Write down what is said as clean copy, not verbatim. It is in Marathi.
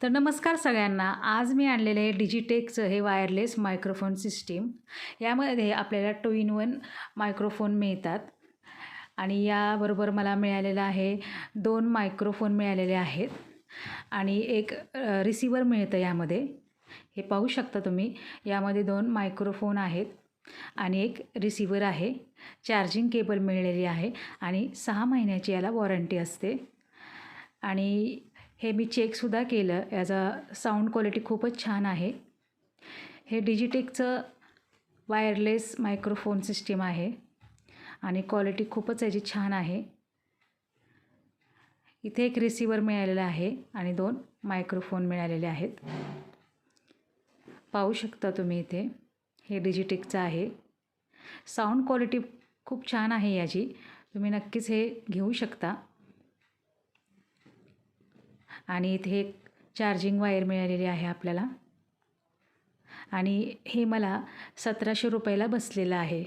तर नमस्कार सगळ्यांना. आज मी आणलेलं आहे डिजिटेकचं हे वायरलेस मायक्रोफोन सिस्टीम. यामध्ये आपल्याला 2 in 1 मायक्रोफोन मिळतात आणि याबरोबर मला मिळालेलं आहे 2 मायक्रोफोन मिळालेले आहेत आणि एक रिसिव्हर मिळतं यामध्ये. हे पाहू शकता तुम्ही. यामध्ये 2 मायक्रोफोन आहेत आणि एक रिसिव्हर आहे. चार्जिंग केबल मिळालेली आहे आणि 6 महिन्याची याला वॉरंटी असते. आणि हे मी चेकसुद्धा केलं. याचा साऊंड क्वालिटी खूपच छान आहे. हे डिजिटेकचं वायरलेस मायक्रोफोन सिस्टीम आहे आणि क्वालिटी खूपच याची छान आहे. इथे एक रिसिव्हर मिळालेला आहे आणि 2 मायक्रोफोन मिळालेले आहेत. पाहू शकता तुम्ही इथे. हे डिजिटेकचं आहे. साऊंड क्वालिटी खूप छान आहे याची. तुम्ही नक्कीच हे घेऊ शकता. आणि इथे एक चार्जिंग वायर मिळालेली आहे आपल्याला आणि हे मला 1700 रुपयाला बसलेलं आहे.